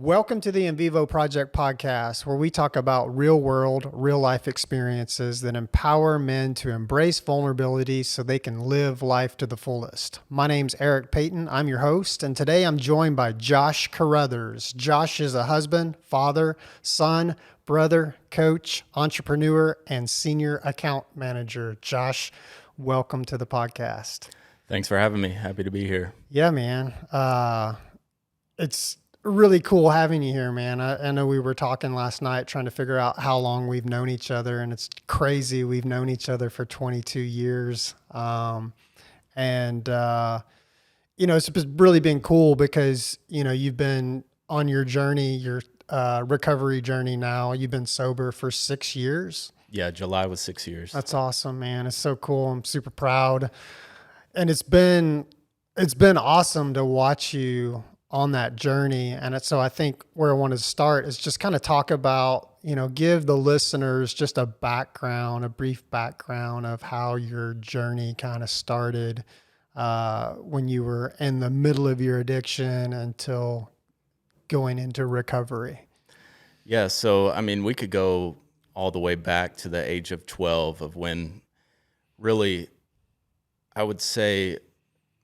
Welcome to the In Vivo Project podcast, where we talk about real world, real life experiences that empower men to embrace vulnerability so they can live life to the fullest. My name's Eric Payton. I'm your host, and today I'm joined by Josh Caruthers. Josh is a husband, father, son, brother, coach, entrepreneur, and senior account manager. Josh, welcome to the podcast. Thanks for having me. Happy to be here. Yeah, man. It's really cool having you here, man. I know we were talking last night trying to figure out how long we've known each other, and it's crazy. We've known each other for 22 years. It's really been cool because, you've been on your journey, your recovery journey now. You've been sober for 6 years. Yeah, July was 6 years. That's awesome, man. It's so cool. I'm super proud. And it's been awesome to watch you on that journey. And so I think where I want to start is just kind of talk about, give the listeners just a brief background of how your journey kind of started when you were in the middle of your addiction until going into recovery. Yeah, so we could go all the way back to the age of 12 of when really I would say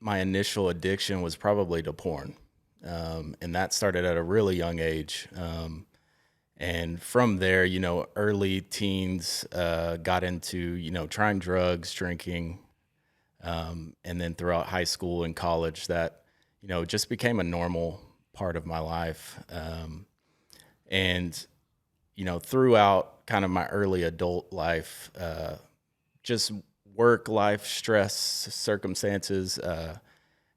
my initial addiction was probably to porn. And that started at a really young age. And from there, early teens got into, trying drugs, drinking. And then throughout high school and college that, just became a normal part of my life. Throughout kind of my early adult life, just work life, stress, circumstances,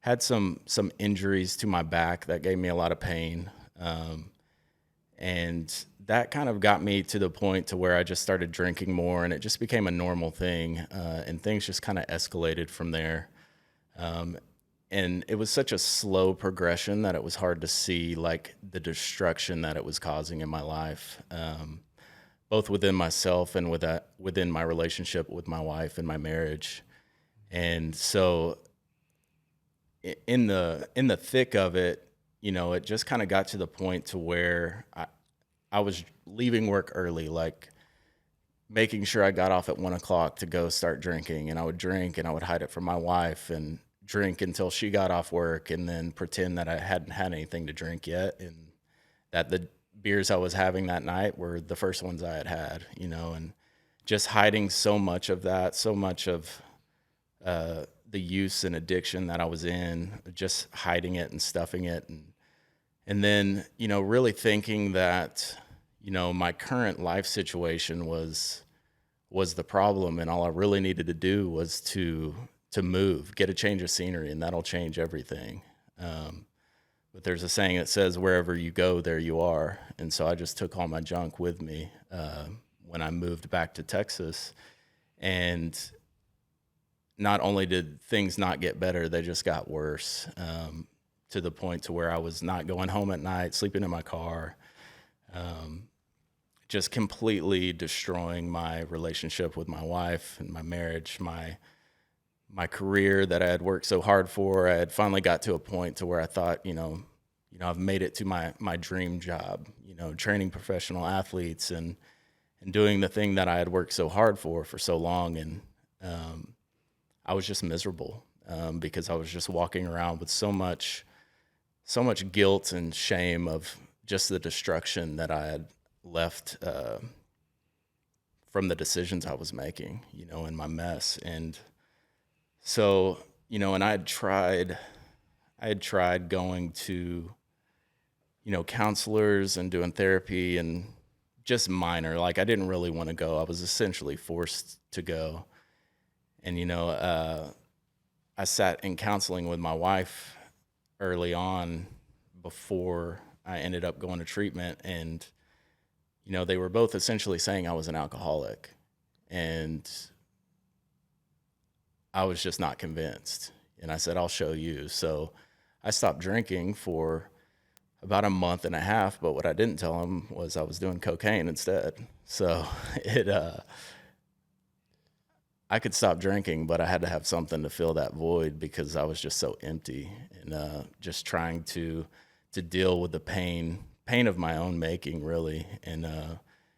had some injuries to my back that gave me a lot of pain. And that kind of got me to the point to where I just started drinking more, and it just became a normal thing. And things just kind of escalated from there. And it was such a slow progression that it was hard to see like the destruction that it was causing in my life, both within myself and within my relationship with my wife and my marriage. And so in the thick of it, it just kind of got to the point to where I was leaving work early, like making sure I got off at 1:00 to go start drinking. And I would drink and I would hide it from my wife and drink until she got off work and then pretend that I hadn't had anything to drink yet. And that the beers I was having that night were the first ones I had, and just hiding so much of that, so much of, the use and addiction that I was in, just hiding it and stuffing it. And then, really thinking that, my current life situation was the problem. And all I really needed to do was to move, get a change of scenery, and that'll change everything. But there's a saying that says, wherever you go, there you are. And so I just took all my junk with me, when I moved back to Texas. And not only did things not get better, they just got worse, to the point to where I was not going home at night, sleeping in my car, just completely destroying my relationship with my wife and my marriage, my career that I had worked so hard for. I had finally got to a point to where I thought, I've made it to my dream job, training professional athletes and doing the thing that I had worked so hard for so long. And, I was just miserable, because I was just walking around with so much guilt and shame of just the destruction that I had left, from the decisions I was making, in my mess. And so, and I had tried going to, counselors and doing therapy and just minor, like I didn't really want to go. I was essentially forced to go. And, I sat in counseling with my wife early on before I ended up going to treatment. And, they were both essentially saying I was an alcoholic. And I was just not convinced. And I said, I'll show you. So I stopped drinking for about a month and a half. But what I didn't tell him was I was doing cocaine instead. So I could stop drinking, but I had to have something to fill that void because I was just so empty and just trying to deal with the pain pain of my own making, really, and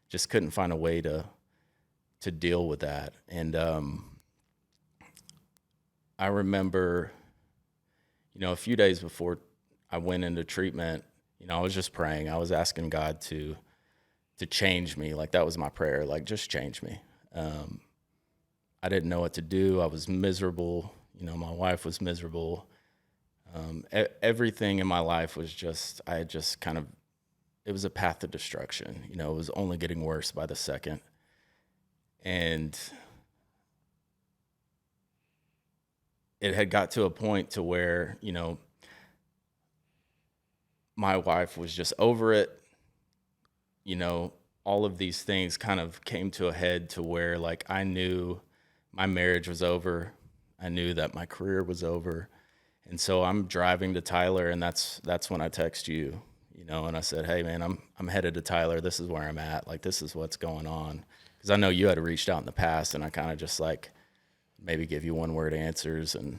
just couldn't find a way to deal with that. And I remember, a few days before I went into treatment, I was just praying. I was asking God to change me. Like, that was my prayer. Like, just change me. I didn't know what to do. I was miserable. My wife was miserable. Everything in my life was just, I had just kind of, it was a path to destruction. It was only getting worse by the second. And it had got to a point to where, my wife was just over it. All of these things kind of came to a head to where, like, I knew my marriage was over. I knew that my career was over. And so I'm driving to Tyler, and that's when I text you, and I said, hey man, I'm headed to Tyler. This is where I'm at. Like, this is what's going on. Cause I know you had reached out in the past, and I kind of just like maybe give you 1-word answers and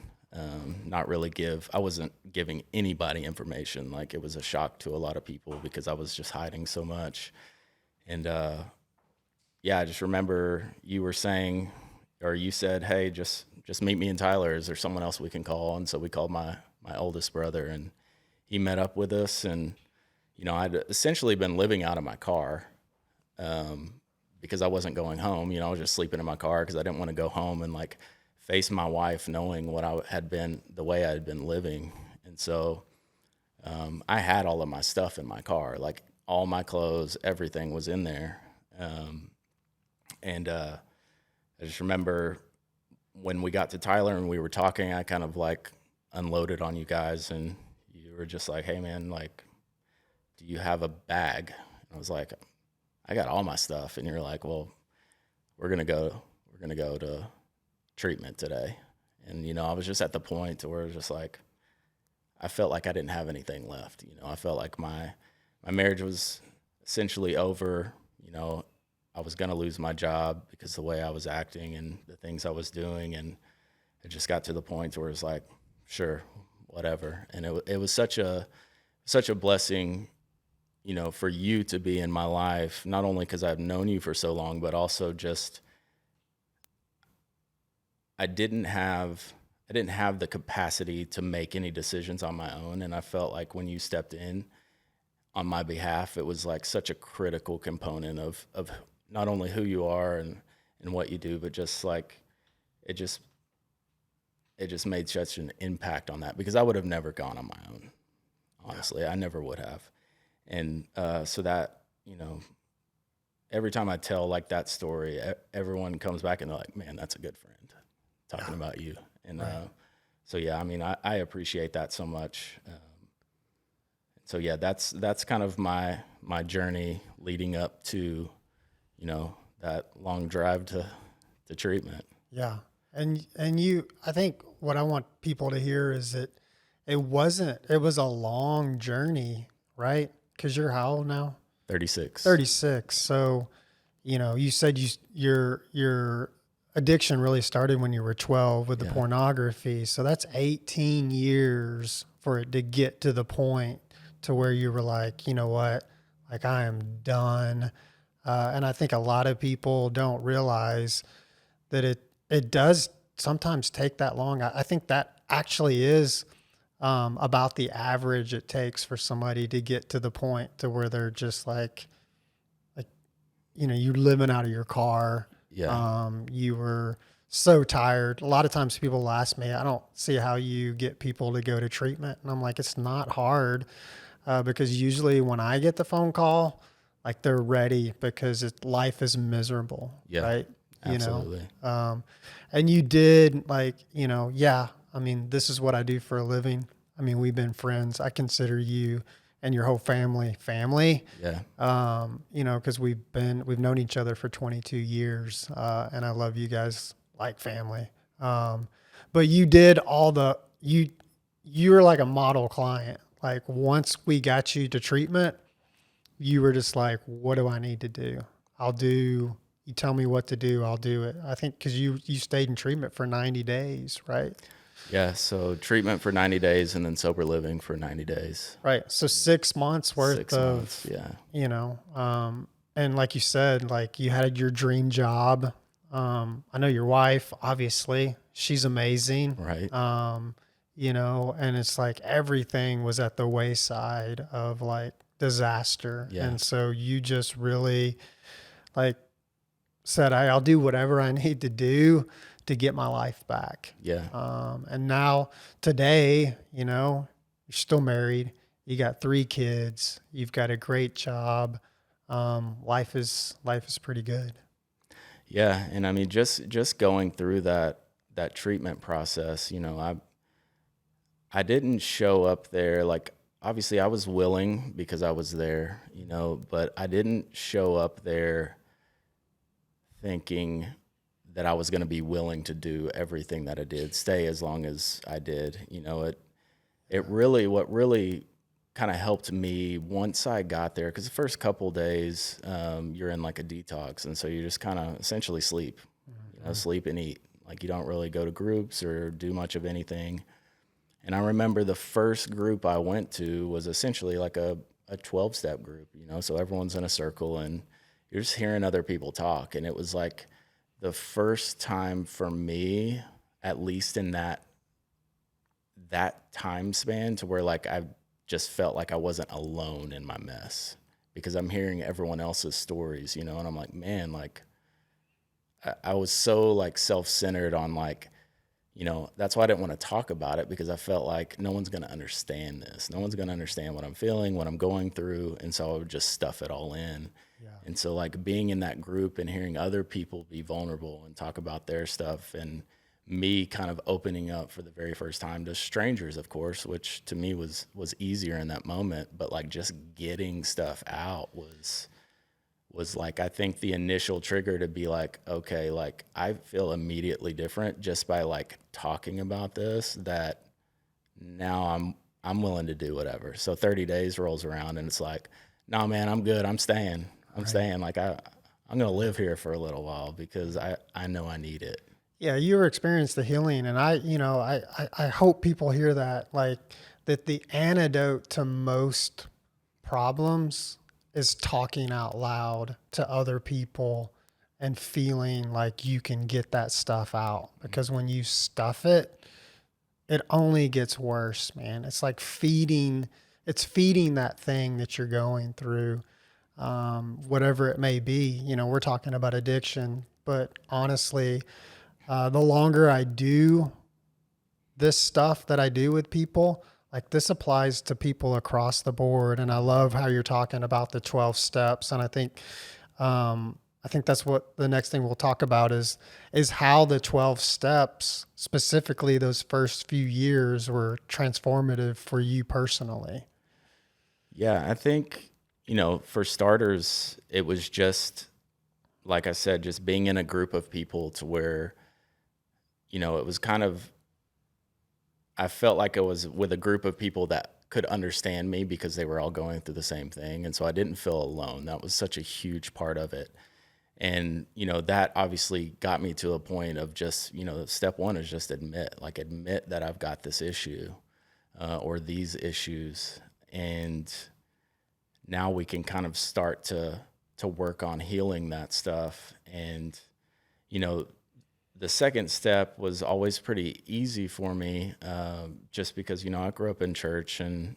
not really I wasn't giving anybody information. Like, it was a shock to a lot of people because I was just hiding so much. And yeah, I just remember you were saying, or you said, hey, just meet me in Tyler. Is there someone else we can call? And so we called my oldest brother, and he met up with us. And, I'd essentially been living out of my car because I wasn't going home. I was just sleeping in my car because I didn't want to go home and like face my wife knowing what I had been, the way I had been living. And so I had all of my stuff in my car, like all my clothes, everything was in there. And I just remember when we got to Tyler and we were talking, I kind of like unloaded on you guys, and you were just like, hey man, like, do you have a bag? And I was like, I got all my stuff. And you're like, well, we're going to go to treatment today. And, I was just at the point to where it was just like, I felt like I didn't have anything left. I felt like my marriage was essentially over. I was going to lose my job because the way I was acting and the things I was doing. And it just got to the point where it's like, sure, whatever. And it was such a blessing, for you to be in my life, not only because I've known you for so long, but also just, I didn't have the capacity to make any decisions on my own. And I felt like when you stepped in on my behalf, it was like such a critical component of not only who you are and what you do, but just like, it just made such an impact on that, because I would have never gone on my own. Honestly, I never would have. And so that, every time I tell like that story, everyone comes back and they're like, man, that's a good friend talking about you. And so, yeah, I mean, I appreciate that so much. So yeah, that's kind of my journey leading up to, that long drive to treatment. Yeah. And I think what I want people to hear is that it was a long journey, right? Cause you're how old now? 36. 36. So, you said your addiction really started when you were 12 with the pornography. So that's 18 years for it to get to the point to where you were like, you know what, like, I am done. And I think a lot of people don't realize that it does sometimes take that long. I think that actually is about the average it takes for somebody to get to the point to where they're just like, you're living out of your car. Yeah. You were so tired. A lot of times people ask me, I don't see how you get people to go to treatment. And I'm like, it's not hard. Because usually when I get the phone call, like, they're ready because life is miserable. Yeah, right. absolutely. And you did, like, I mean, this is what I do for a living. I mean, we've been friends. I consider you and your whole family. Yeah. Cause we've known each other for 22 years. And I love you guys like family. But you did you were like a model client. Like, once we got you to treatment, you were just like, what do I need to do? You tell me what to do, I'll do it. I think because you stayed in treatment for 90 days, right? Yeah, so treatment for 90 days and then sober living for 90 days. Right. So 6 months worth 6 months, of, yeah. and like you said, like you had your dream job. I know your wife, obviously, she's amazing. Right. And it's like everything was at the wayside of like disaster. Yeah. And so you just really like said, I'll do whatever I need to do to get my life back. Yeah. And now today, you're still married. You got 3 kids. You've got a great job. Life is pretty good. Yeah, and I mean just going through that treatment process, I didn't show up there like obviously I was willing because I was there, but I didn't show up there thinking that I was going to be willing to do everything that I did, stay as long as I did. What really kind of helped me once I got there, because the first couple days you're in like a detox, and so you just kind of essentially sleep, sleep and eat. Like you don't really go to groups or do much of anything. And I remember the first group I went to was essentially like a 12-step group, so everyone's in a circle and you're just hearing other people talk. And it was like the first time for me, at least in that time span, to where like I just felt like I wasn't alone in my mess, because I'm hearing everyone else's stories, and I'm like, man, like I was so like self-centered on like, that's why I didn't want to talk about it, because I felt like no one's going to understand this. No one's going to understand what I'm feeling, what I'm going through. And so I would just stuff it all in. Yeah. And so like being in that group and hearing other people be vulnerable and talk about their stuff, and me kind of opening up for the very first time to strangers, of course, which to me was easier in that moment. But like just getting stuff out was like, I think the initial trigger to be like, okay, like I feel immediately different just by like talking about this, that now I'm willing to do whatever. So 30 days rolls around and it's like, no, man, I'm good. I'm staying. I'm staying. Like I'm going to live here for a little while because I know I need it. Yeah, you experienced the healing, and I hope people hear that, like that the antidote to most problems is talking out loud to other people and feeling like you can get that stuff out. Because when you stuff it, it only gets worse, man. It's like feeding that thing that you're going through, whatever it may be. We're talking about addiction, but honestly, the longer I do this stuff that I do with people, like this applies to people across the board. And I love how you're talking about the 12 steps. And I think that's what the next thing we'll talk about is how the 12 steps, specifically those first few years, were transformative for you personally. Yeah, I think, for starters, it was just, like I said, just being in a group of people to where, it was kind of, I felt like I was with a group of people that could understand me because they were all going through the same thing. And so I didn't feel alone. That was such a huge part of it. And, that obviously got me to a point of just, step one is just admit that I've got this issue or these issues. And now we can kind of start to work on healing that stuff. And, the second step was always pretty easy for me, just because, I grew up in church and,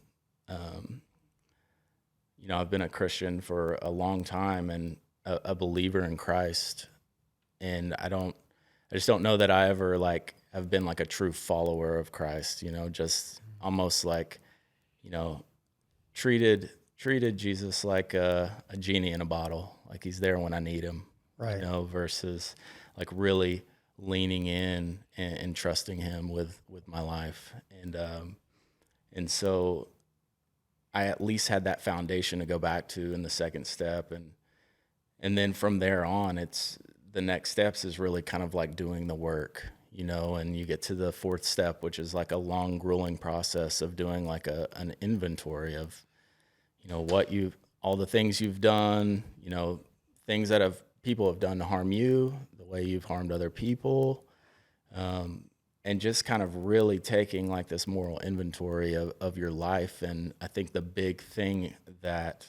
I've been a Christian for a long time and a believer in Christ. And I just don't know that I ever like have been like a true follower of Christ, just almost like, treated Jesus like a genie in a bottle, like he's there when I need him, Right. Versus like really leaning in and trusting him with my life. And so I at least had that foundation to go back to in the second step. And then from there on, it's the next steps is really kind of like doing the work, and you get to the fourth step, which is like a long, grueling process of doing like an inventory of, all the things you've done, things that people have done to harm you, the way you've harmed other people, and just kind of really taking like this moral inventory of your life. And I think the big thing that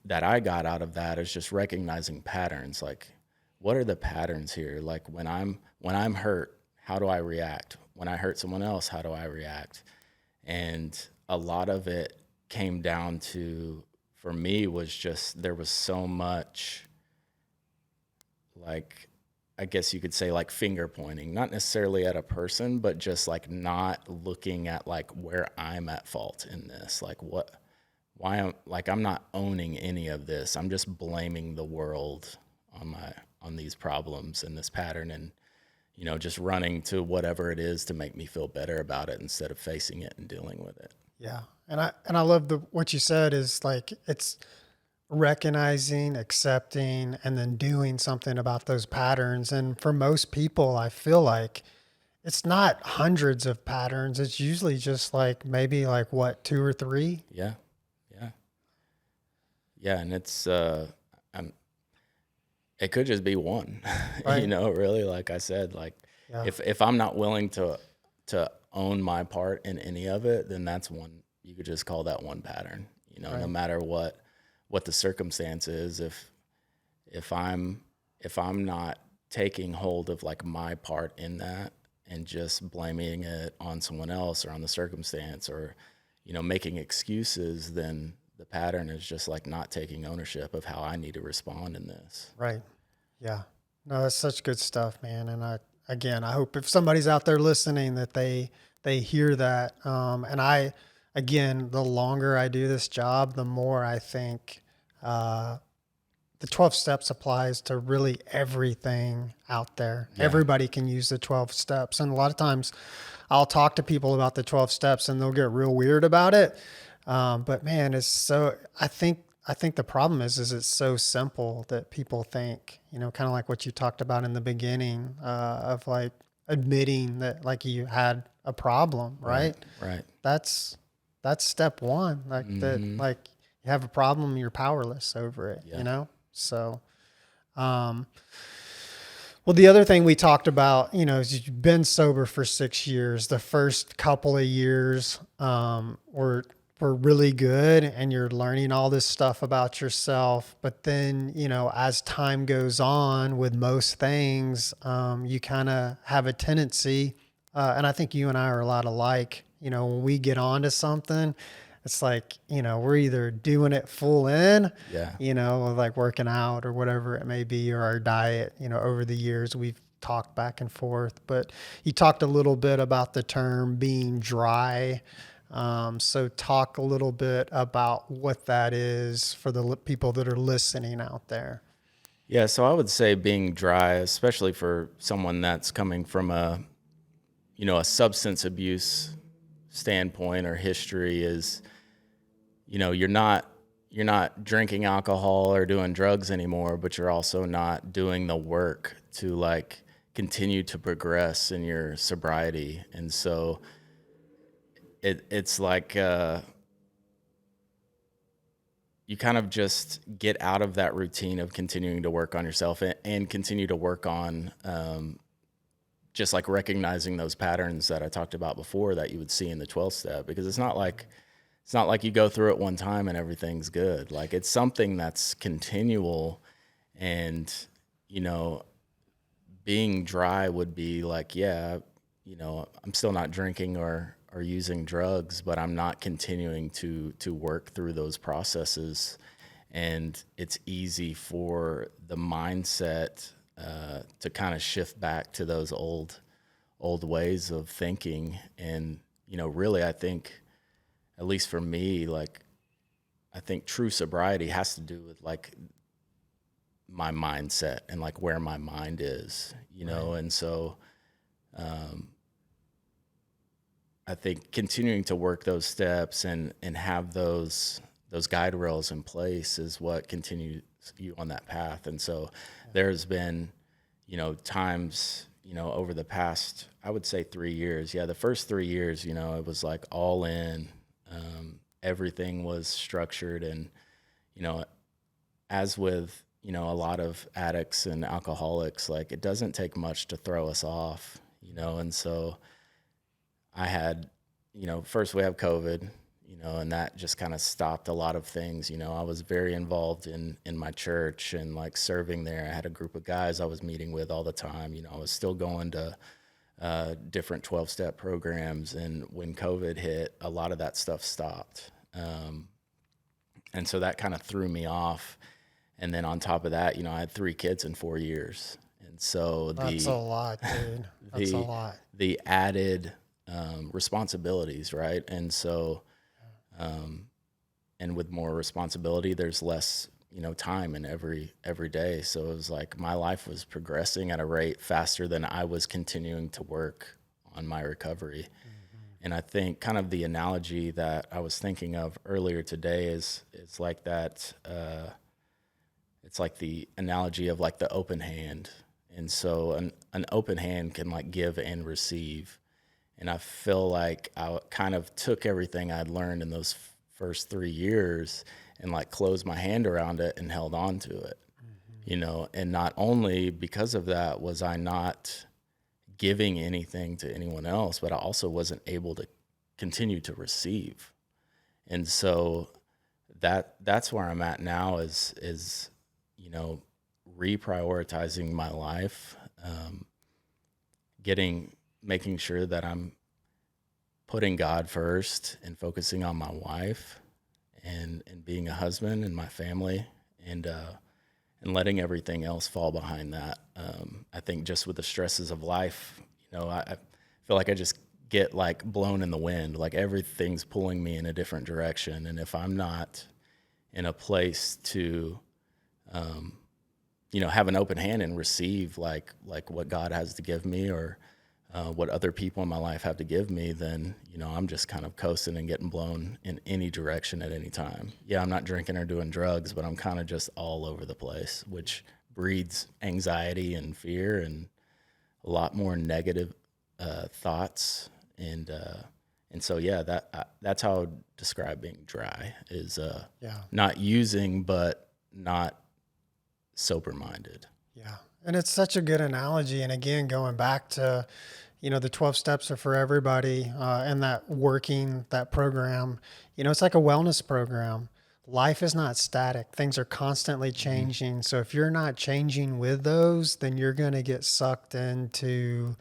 I got out of that is just recognizing patterns. Like, what are the patterns here? Like when I'm hurt, how do I react? When I hurt someone else, how do I react? And a lot of it came down to, for me, was just there was so much, like, I guess you could say, like, finger pointing, not necessarily at a person, but just like not looking at like where I'm at fault in this. Like, why I'm not owning any of this. I'm just blaming the world on these problems and this pattern, and just running to whatever it is to make me feel better about it instead of facing it and dealing with it. Yeah. And I love what you said is like, it's recognizing, accepting, and then doing something about those patterns. And for most people, I feel like it's not hundreds of patterns. It's usually just like maybe like what, two or three. Yeah, yeah, yeah. And I'm, it could just be one, Right. really, like I said, like Yeah. if I'm not willing to own my part in any of it, then that's one, you could just call that one pattern, no Right. matter what the circumstance is. If I'm not taking hold of like my part in that and just blaming it on someone else or on the circumstance, or making excuses, then the pattern is just like not taking ownership of how I need to respond in this. Right. Yeah. No, that's such good stuff, man. And again, I hope if somebody's out there listening that they hear that. And again, the longer I do this job, the more I think, uh, the 12 steps applies to really everything out there. Yeah. Everybody can use the 12 steps. And a lot of times I'll talk to people about the 12 steps and they'll get real weird about it. But man, I think the problem is it's so simple that people think, kind of like what you talked about in the beginning, of like admitting that like you had a problem, right? Right. That's step one. Like that, like you have a problem, you're powerless over it, Yeah. So, well, the other thing we talked about, is you've been sober for 6 years. The first couple of years, were really good, and you're learning all this stuff about yourself. But then, as time goes on with most things, you kind of have a tendency, and I think you and I are a lot alike. When we get onto something, it's like, we're either doing it full in, Yeah. like working out or whatever it may be, or our diet. Over the years, we've talked back and forth. But you talked a little bit about the term being dry. So talk a little bit about what that is for the people that are listening out there. Yeah, so I would say being dry, especially for someone that's coming from a substance abuse standpoint or history, is, you're not drinking alcohol or doing drugs anymore, but you're also not doing the work to like continue to progress in your sobriety. And so it's like, you kind of just get out of that routine of continuing to work on yourself, and continue to work on, just like recognizing those patterns that I talked about before that you would see in the 12 step, because it's not like you go through it one time and everything's good. Like, it's something that's continual. And, being dry would be like, yeah, I'm still not drinking or using drugs, but I'm not continuing to work through those processes. And it's easy for the mindset, to kind of shift back to those old ways of thinking. And, really, I think, at least for me, like, I think true sobriety has to do with like my mindset and like where my mind is, Right. and so, I think continuing to work those steps and have those guide rails in place is what continues you on that path. And so there's been, times, over the past, I would say 3 years. Yeah, the first 3 years, it was like all in. Everything was structured, and, as with, a lot of addicts and alcoholics, like, it doesn't take much to throw us off. And so I had, first we have COVID, and that just kind of stopped a lot of things. I was very involved in my church and like serving there. I had a group of guys I was meeting with all the time. I was still going to different 12-step programs. And when COVID hit, a lot of that stuff stopped. And so that kind of threw me off. And then on top of that, I had 3 kids in 4 years. And so That's a lot, dude. That's a the lot. the added responsibilities, right? And so and with more responsibility, there's less, time in every day. So it was like my life was progressing at a rate faster than I was continuing to work on my recovery. And I think kind of the analogy that I was thinking of earlier today is like that. It's like the analogy of like the open hand. And so an open hand can like give and receive. And I feel like I kind of took everything I'd learned in those first 3 years and like closed my hand around it and held on to it, and not only because of that was I not giving anything to anyone else, but I also wasn't able to continue to receive. And so that's where I'm at now is reprioritizing my life, making sure that I'm putting God first and focusing on my wife and being a husband and my family and letting everything else fall behind that. I think just with the stresses of life, I feel like I just get like blown in the wind, like everything's pulling me in a different direction. And if I'm not in a place to, have an open hand and receive like what God has to give me or what other people in my life have to give me, then, I'm just kind of coasting and getting blown in any direction at any time. Yeah, I'm not drinking or doing drugs, but I'm kind of just all over the place, which breeds anxiety and fear and a lot more negative thoughts. And so, yeah, that's how I would describe being dry is not using, but not sober-minded. Yeah. And it's such a good analogy. And again, going back to, the 12 steps are for everybody, and that program, it's like a wellness program. Life is not static. Things are constantly changing. So if you're not changing with those, then you're going to get sucked into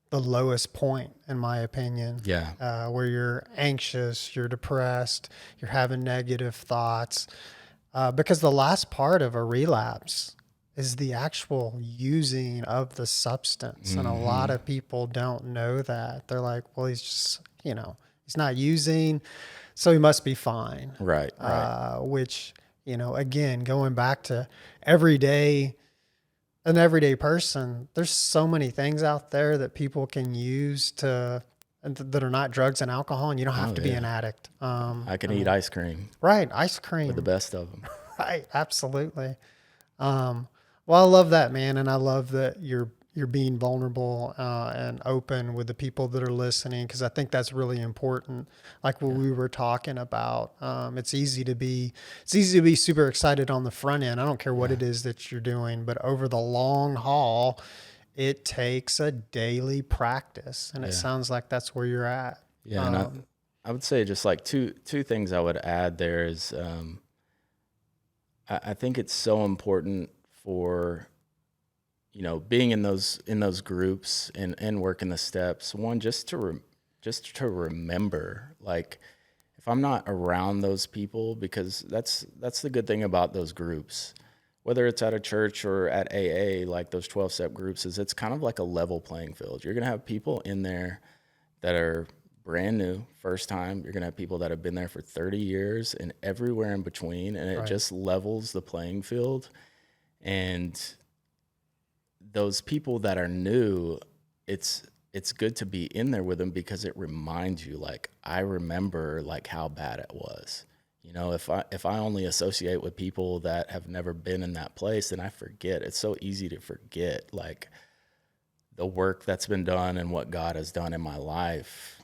the lowest point, in my opinion. Yeah. Where you're anxious, you're depressed, you're having negative thoughts. Because the last part of a relapse is the actual using of the substance. And a lot of people don't know that. They're like, well, he's just, he's not using, so he must be fine. Right. Which, again, going back to an everyday person, there's so many things out there that people can use that are not drugs and alcohol, and you don't have to be an addict. I can eat ice cream. Right, ice cream. With the best of them. Right, absolutely. Well, I love that, man, and I love that you're being vulnerable and open with the people that are listening, because I think that's really important. Like what we were talking about, it's easy to be super excited on the front end. I don't care what it is that you're doing, but over the long haul, it takes a daily practice, and it sounds like that's where you're at. Yeah, and I would say just like two things I would add there is I think it's so important for being in those groups and working the steps. One, just to remember, like if I'm not around those people, because that's the good thing about those groups, whether it's at a church or at AA, like those 12-step groups, is it's kind of like a level playing field. You're gonna have people in there that are brand new, first time. You're gonna have people that have been there for 30 years and everywhere in between, and it just levels the playing field. And those people that are new, it's good to be in there with them, because it reminds you, like, I remember like how bad it was. If I only associate with people that have never been in that place, then I forget. It's so easy to forget like the work that's been done and what God has done in my life.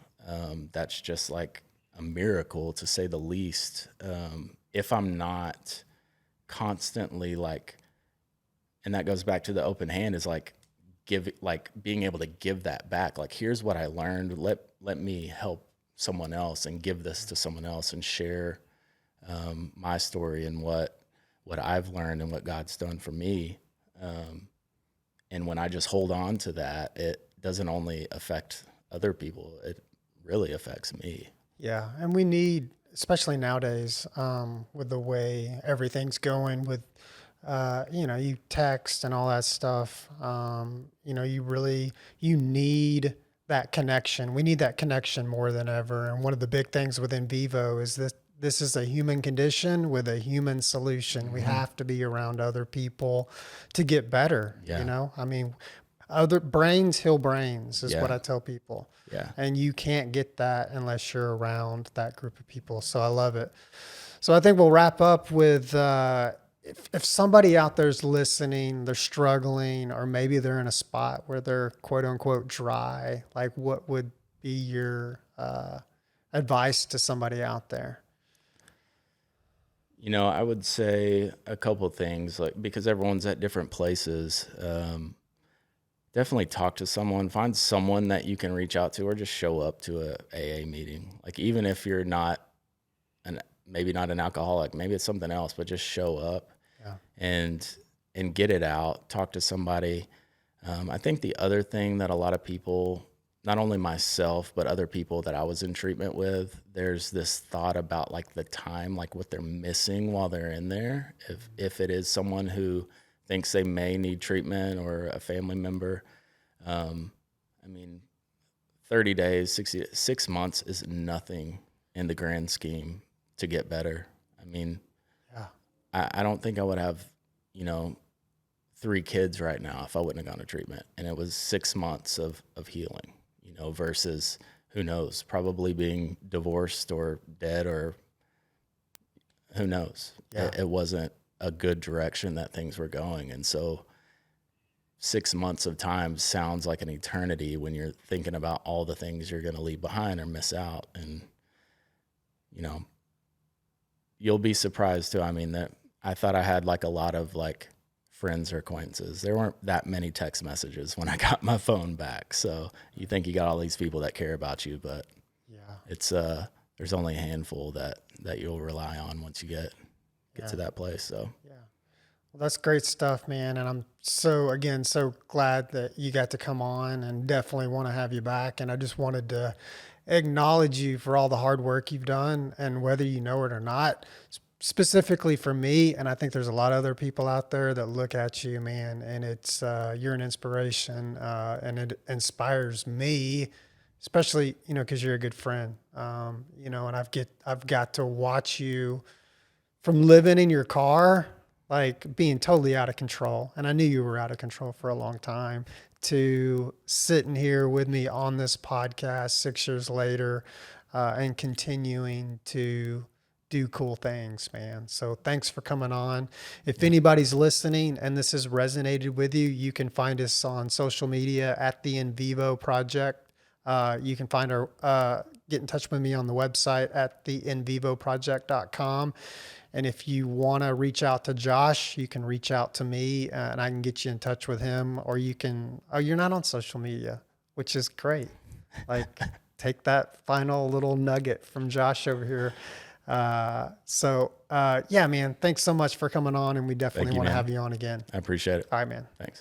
That's just like a miracle, to say the least. If I'm not constantly like, and that goes back to the open hand, is like being able to give that back. Like, here's what I learned. Let me help someone else and give this to someone else and share my story and what I've learned and what God's done for me. And when I just hold on to that, it doesn't only affect other people, it really affects me. Yeah, and we need, especially nowadays, with the way everything's going with, you text and all that stuff. You need that connection. We need that connection more than ever. And one of the big things within Vivo is this is a human condition with a human solution. We have to be around other people to get better. Yeah. I mean, other brains heal brains is what Yeah. I tell people. Yeah. And you can't get that unless you're around that group of people. So I love it. So I think we'll wrap up with if somebody out there's listening, they're struggling, or maybe they're in a spot where they're quote unquote dry, like what would be your advice to somebody out there? I would say a couple things, like, because everyone's at different places. Definitely talk to someone, find someone that you can reach out to, or just show up to a AA meeting. Like, even if you're maybe not an alcoholic, maybe it's something else, but just show up. Yeah. and get it out, talk to somebody. I think the other thing that a lot of people, not only myself, but other people that I was in treatment with, there's this thought about like the time, like what they're missing while they're in there. If it is someone who thinks they may need treatment or a family member, I mean, 30 days, 6 months is nothing in the grand scheme to get better. I mean, Yeah. I don't think I would have, 3 kids right now if I wouldn't have gone to treatment. And it was 6 months of healing, versus, who knows, probably being divorced or dead, or who knows. Yeah. It wasn't a good direction that things were going. And so 6 months of time sounds like an eternity when you're thinking about all the things you're going to leave behind or miss out. And, you'll be surprised too. I mean, that I thought I had like a lot of like friends or acquaintances. There weren't that many text messages when I got my phone back. So you think you got all these people that care about you, but Yeah. it's there's only a handful that you'll rely on once you get to that place. So Yeah. Well, that's great stuff, man. And I'm so glad that you got to come on, and definitely want to have you back. And I just wanted to acknowledge you for all the hard work you've done, and whether you know it or not, specifically for me. And I think there's a lot of other people out there that look at you, man, and it's, you're an inspiration, and it inspires me, especially, cause you're a good friend. And I've got to watch you from living in your car, like being totally out of control. And I knew you were out of control for a long time, to sitting here with me on this podcast 6 years later, and continuing to do cool things, man. So thanks for coming on. If anybody's listening and this has resonated with you, you can find us on social media at the In Vivo Project. You can find get in touch with me on the website at theinvivoproject.com. And if you want to reach out to Josh, you can reach out to me, and I can get you in touch with him. Or you're not on social media, which is great. Like, take that final little nugget from Josh over here. Yeah, man, thanks so much for coming on, and we definitely want to have you on again. I appreciate it. All right, man. Thanks.